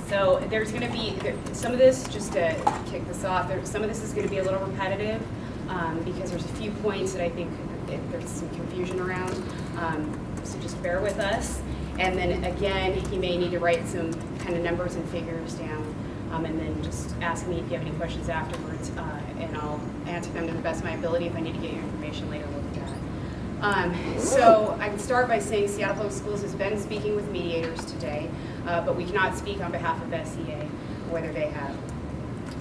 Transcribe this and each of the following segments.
So there's going to be, some of this, just to kick this off, some of this is going to be a little repetitive because there's a few points that I think there's some confusion around. So just bear with us. And then again, you may need to write some kind of numbers and figures down. And then just ask me if you have any questions afterwards, and I'll answer them to the best of my ability. If I need to get your information later, we'll do that. So I can start by saying Seattle Public Schools has been speaking with mediators today, but we cannot speak on behalf of SEA, whether they have.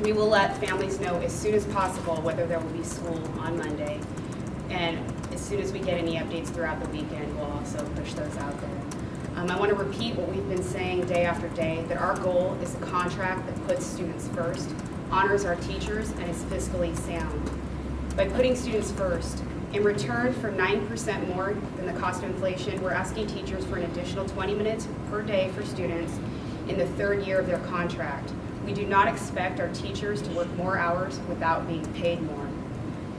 We will let families know as soon as possible whether there will be school on Monday, and as soon as we get any updates throughout the weekend, we'll also push those out there. I want to repeat what we've been saying day after day, that our goal is a contract that puts students first, honors our teachers, and is fiscally sound. By putting students first, in return for 9% more than the cost of inflation, we're asking teachers for an additional 20 minutes per day for students in the third year of their contract. We do not expect our teachers to work more hours without being paid more.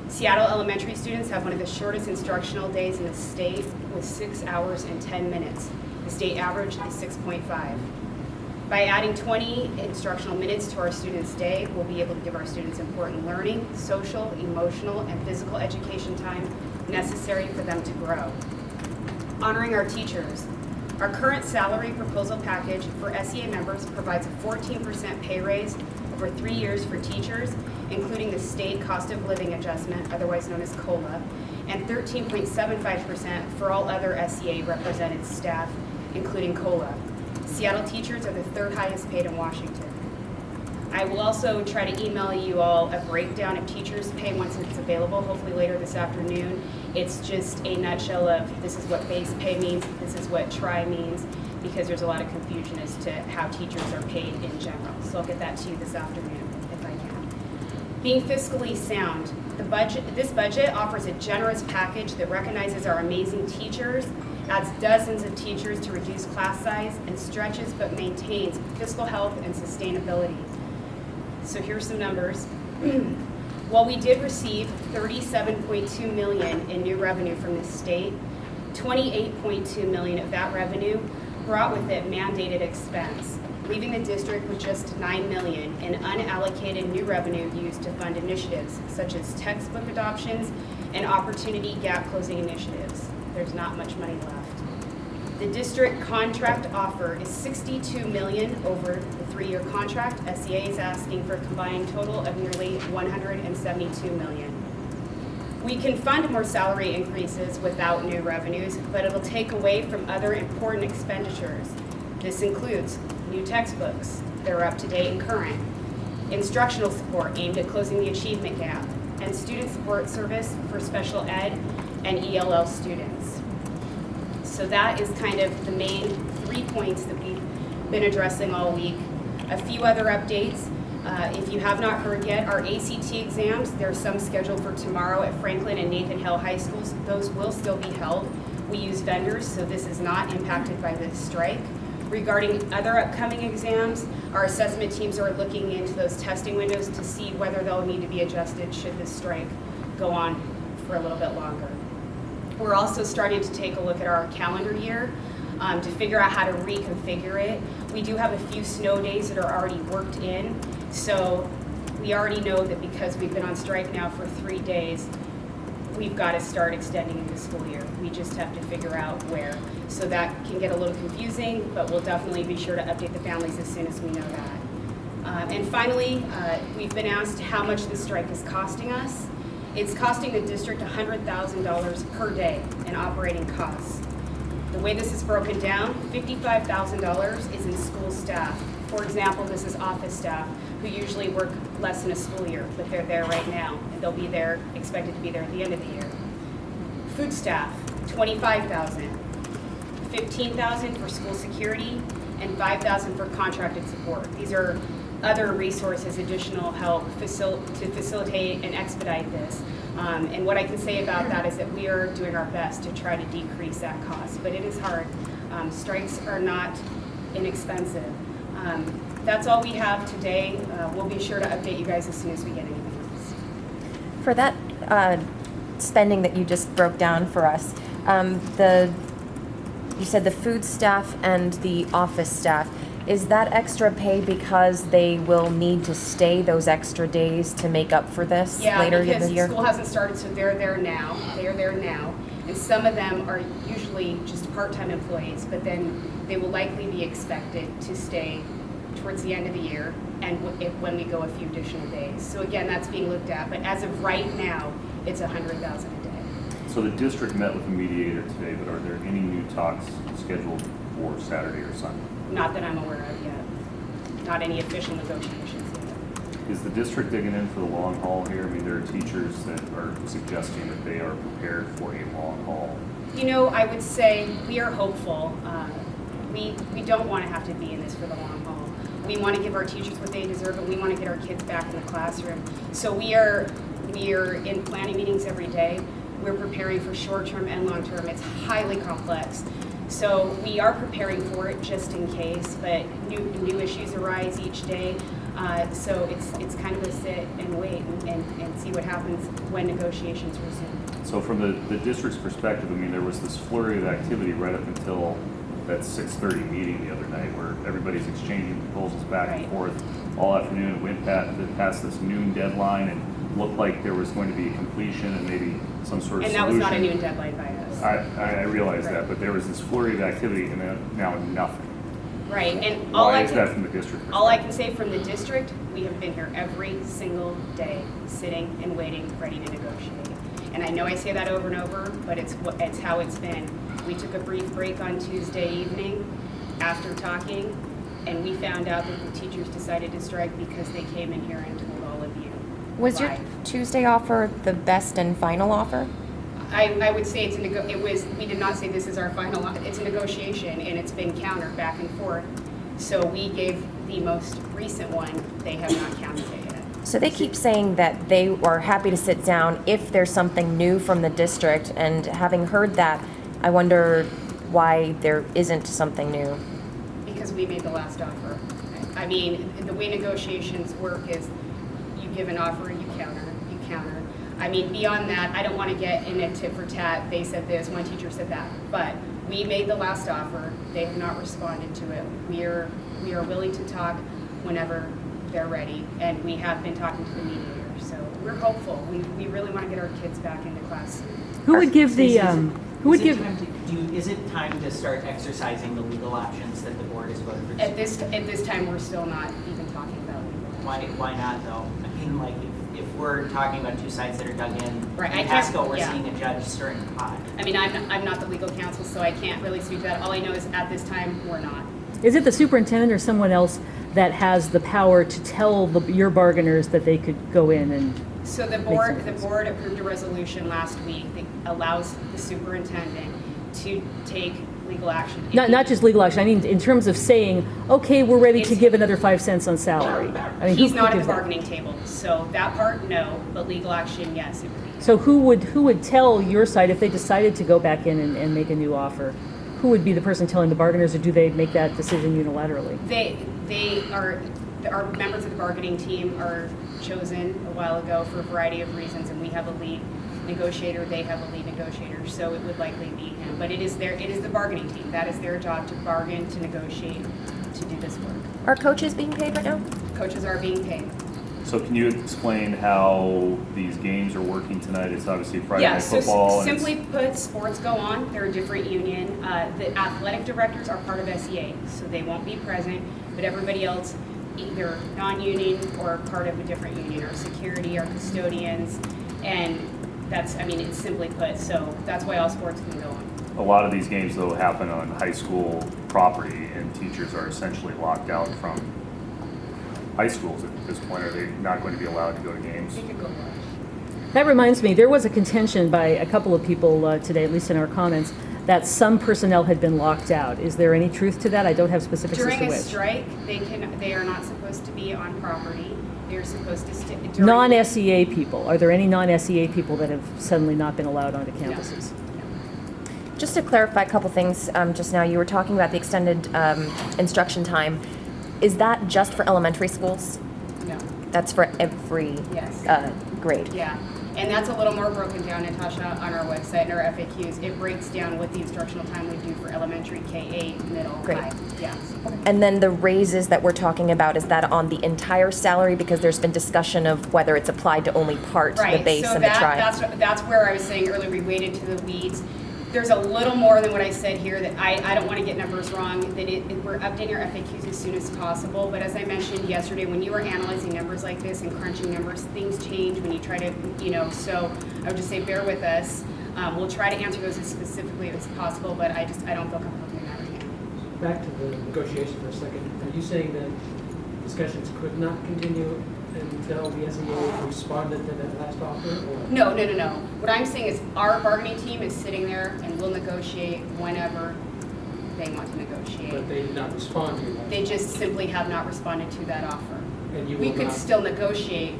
Seattle elementary students have one of the shortest instructional days in the state with 6 hours and 10 minutes. The state average is 6.5. By adding 20 instructional minutes to our students' day, we'll be able to give our students important learning, social, emotional, and physical education time necessary for them to grow. Honoring our teachers. Our current salary proposal package for SEA members provides a 14% pay raise over 3 years for teachers, including the state cost of living adjustment, otherwise known as COLA, and 13.75% for all other SEA represented staff, including COLA. Seattle teachers are the third highest paid in Washington. I will also try to email you all a breakdown of teachers' pay once it's available, hopefully later this afternoon. It's just a nutshell of this is what base pay means, this is what TRI means, because there's a lot of confusion as to how teachers are paid in general. So I'll get that to you this afternoon if I can. Being fiscally sound. This budget offers a generous package that recognizes our amazing teachers, adds dozens of teachers to reduce class size, and stretches but maintains fiscal health and sustainability. So here's some numbers. While we did receive $37.2 million in new revenue from the state, $28.2 million of that revenue brought with it mandated expense, leaving the district with just $9 million in unallocated new revenue used to fund initiatives such as textbook adoptions and opportunity gap closing initiatives. There's not much money left. The district contract offer is $62 million over the 3-year contract. SEA is asking for a combined total of nearly $172 million. We can fund more salary increases without new revenues, but it'll take away from other important expenditures. This includes new textbooks, they're up to date and current, instructional support aimed at closing the achievement gap, and student support service for special ed and ELL students. So that is kind of the main 3 points that we've been addressing all week. A few other updates. If you have not heard yet, our ACT exams, there's some scheduled for tomorrow at Franklin and Nathan Hale High Schools. Those will still be held. We use vendors, so this is not impacted by this strike. Regarding other upcoming exams, our assessment teams are looking into those testing windows to see whether they'll need to be adjusted should this strike go on for a little bit longer. We're also starting to take a look at our calendar year to figure out how to reconfigure it. We do have a few snow days that are already worked in, so we already know that because we've been on strike now for 3 days, we've got to start extending the school year. We just have to figure out where. So that can get a little confusing, but we'll definitely be sure to update the families as soon as we know that. And finally, we've been asked how much the strike is costing us. It's costing the district $100,000 per day in operating costs. The way this is broken down, $55,000 is in school staff. For example, this is office staff who usually work less than a school year, but they're there right now, and they'll be there, expected to be there at the end of the year. Food staff, $25,000, $15,000 for school security, and $5,000 for contracted support. These are other resources, additional help to facilitate and expedite this. And what I can say about that is that we are doing our best to try to decrease that cost, but it is hard. Strikes are not inexpensive. That's all we have today. We'll be sure to update you guys as soon as we get anything else. For that spending that you just broke down for us, the you said the food staff and the office staff. Is that extra pay because they will need to stay those extra days to make up for this later in the year? Yeah, because school hasn't started, so they're there now. They are there now. And some of them are usually just part-time employees, but then they will likely be expected to stay towards the end of the year and when we go a few additional days. So again, that's being looked at, but as of right now, it's $100,000 a day. So the district met with the mediator today, but are there any new talks scheduled for Saturday or Sunday? Not that I'm aware of yet. Not any official negotiations yet. Is the district digging in for the long haul here? I mean, there are teachers that are suggesting that they are prepared for a long haul. You know, I would say we are hopeful. We don't want to have to be in this for the long haul. We want to give our teachers what they deserve, and we want to get our kids back in the classroom. So we are in planning meetings every day. We're preparing for short-term and long-term. It's highly complex. So we are preparing for it just in case, but new issues arise each day. So it's kind of a sit and wait and see what happens when negotiations resume. So from the district's perspective, I mean, there was this flurry of activity right up until that 6:30 meeting the other night where everybody's exchanging proposals back and forth all afternoon. It went past this noon deadline and looked like there was going to be a completion and maybe some sort of solution. And that was not a noon deadline by us. I realize that, but there was this flurry of activity and then now nothing. Right, and Why is that from the district? All I can say from the district, we have been here every single day, sitting and waiting, ready to negotiate. And I know I say that over and over, but it's how it's been. We took a brief break on Tuesday evening after talking, and we found out that the teachers decided to strike because they came in here and told all of you. Was your Tuesday offer the best and final offer? I would say we did not say this is our final, it's a negotiation, and it's been countered back and forth. So we gave the most recent one. They have not countered it yet. So they keep saying that they are happy to sit down if there's something new from the district, and having heard that, I wonder why there isn't something new. Because we made the last offer. I mean, the way negotiations work is you give an offer, you counter. I mean, beyond that, I don't want to get in a tit for tat. They said this, one teacher said that. But we made the last offer. They have not responded to it. We are willing to talk whenever they're ready, and we have been talking to the mediator. So we're hopeful. We really want to get our kids back into class. Who would give the Is it time to start exercising the legal options that the board has voted for? At this time, we're still not even talking about legal. Why not though? I mean, like if we're talking about two sides that are dug in, Right, in Pasco, we're seeing a judge stirring the pot. I mean, I'm not the legal counsel, so I can't really speak to that. All I know is at this time, we're not. Is it the superintendent or someone else that has the power to tell your bargainers that they could go in and? So the board approved a resolution last week that allows the superintendent to take legal action. Not just legal action. I mean, in terms of saying, okay, we're ready to give another 5 cents on salary. I mean, he's not at the bargaining table, so that part no, but legal action yes. It would be. So who would tell your side if they decided to go back in and make a new offer? Who would be the person telling the bargainers, or do they make that decision unilaterally? Our members of the bargaining team are chosen a while ago for a variety of reasons, and we have a lead negotiator, they have a lead negotiator, so it would likely be him. But it is the bargaining team. That is their job, to bargain, to negotiate, to do this work. Are coaches being paid right now? Coaches are being paid. So can you explain how these games are working tonight? It's obviously Friday night football. So simply put, sports go on. They're a different union. The athletic directors are part of SEA, so they won't be present, but everybody else, either non-union or part of a different union, our security, our custodians, and it's simply put, so that's why all sports can go on. A lot of these games, though, happen on high school property, and teachers are essentially locked out from high schools at this point. Are they not going to be allowed to go to games? They could go watch. That reminds me, there was a contention by a couple of people today, at least in our comments, that some personnel had been locked out. Is there any truth to that? I don't have specifics as to which. During a strike, they are not supposed to be on property. They're supposed to stay. Non-SEA people. Are there any non-SEA people that have suddenly not been allowed onto campuses? No. Just to clarify a couple things, just now you were talking about the extended instruction time. Is that just for elementary schools? No. That's for every Yes. grade? Yeah. And that's a little more broken down, Natasha, on our website and our FAQs. It breaks down what the instructional time we do for elementary, K-8, middle, Great. high. Yeah. And then the raises that we're talking about, is that on the entire salary? Because there's been discussion of whether it's applied to only part, the base so and the tribe. that's where I was saying earlier, we waded to the weeds. There's a little more than what I said here that I don't want to get numbers wrong, that we're updating our FAQs as soon as possible. But as I mentioned yesterday, when you are analyzing numbers like this and crunching numbers, things change when you try to, so I would just say bear with us. We'll try to answer those as specifically as possible, but I don't feel comfortable doing that right now. Back to the negotiation for a second. Are you saying that discussions could not continue until the SEA responded to that last offer? Or? No. What I'm saying is our bargaining team is sitting there and will negotiate whenever they want to negotiate. But they did not respond to you last They just simply have not responded to that offer. And you We will could not- still negotiate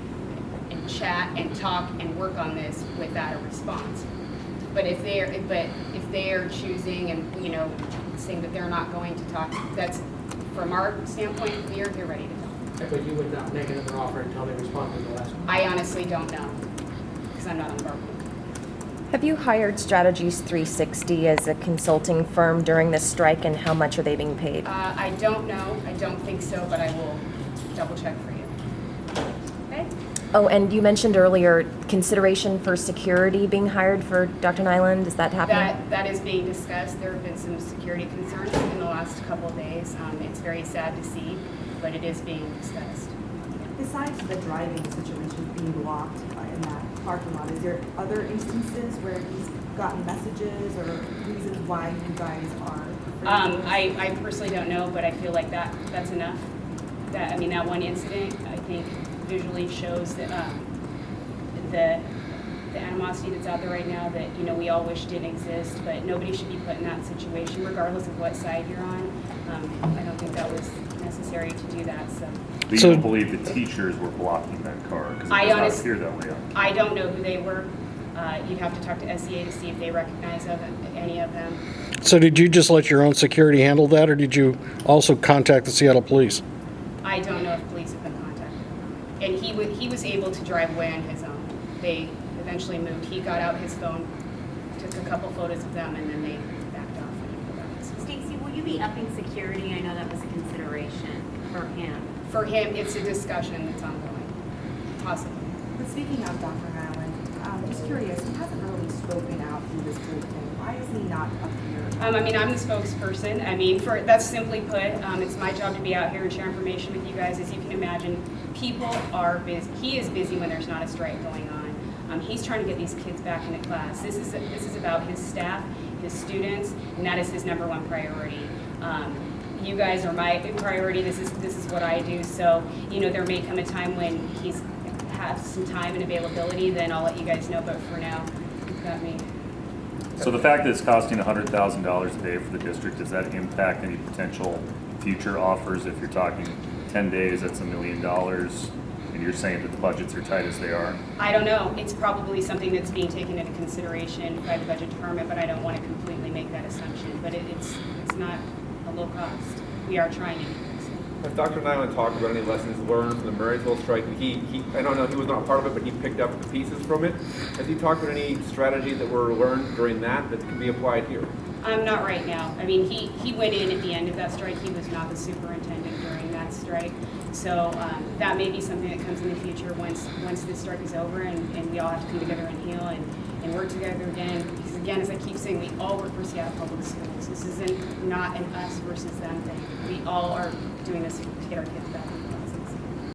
and chat and talk and work on this without a response. But if they are choosing and, saying that they're not going to talk, that's, from our standpoint, they're ready to talk. But you would not make another offer until they responded to the last one? I honestly don't know, because I'm not on the bargaining. Have you hired Strategies 360 as a consulting firm during this strike, and how much are they being paid? I don't know. I don't think so, but I will double check for you. Okay? Oh, and you mentioned earlier consideration for security being hired for Dr. Nyland. Is that happening? That is being discussed. There have been some security concerns in the last couple of days. It's very sad to see, but it is being discussed. Besides the driving situation being blocked in that parking lot, is there other instances where he's gotten messages or reasons why you guys are? I personally don't know, but I feel like that's enough. That one incident, I think, visually shows that the animosity that's out there right now that we all wish didn't exist, but nobody should be put in that situation, regardless of what side you're on. I don't think that was necessary to do that. So. But you don't believe the teachers were blocking that car? Because it does not appear that way. I don't know who they were. You'd have to talk to SEA to see if they recognize any of them. So did you just let your own security handle that, or did you also contact the Seattle police? I don't know if police have been contacted. And he was able to drive away on his own. They eventually moved. He got out his phone, took a couple photos of them, and then they backed off and he put out his phone. Stacy, will you be upping security? I know that was a consideration for him. For him, it's a discussion that's ongoing, possibly. But speaking of Dr. Nyland, I'm just curious, he hasn't really spoken out through this whole thing. Why is he not up here? I'm the spokesperson. That's simply put, it's my job to be out here and share information with you guys. As you can imagine, people are busy. He is busy when there's not a strike going on. He's trying to get these kids back into class. This is about his staff, his students, and that is his number one priority. You guys are my priority. This is what I do. So, there may come a time when he's has some time and availability, then I'll let you guys know. But for now, you've got me. So the fact that it's costing $100,000 a day for the district, does that impact any potential future offers? If you're talking 10 days, that's $1 million, and you're saying that the budgets are tight as they are? I don't know. It's probably something that's being taken into consideration by the budget department, but I don't want to completely make that assumption. But it's not a low cost. We are trying to increase it. Has Dr. Nyland talked about any lessons learned from the Marysville strike? I don't know, he was not part of it, but he picked up the pieces from it. Has he talked about any strategies that were learned during that can be applied here? Not right now. He went in at the end of that strike. He was not the superintendent during that strike. So that may be something that comes in the future once this strike is over and we all have to come together and heal and work together again. Because again, as I keep saying, we all work for Seattle Public Schools. This isn't not an us versus them thing. We all are doing this to get our kids back.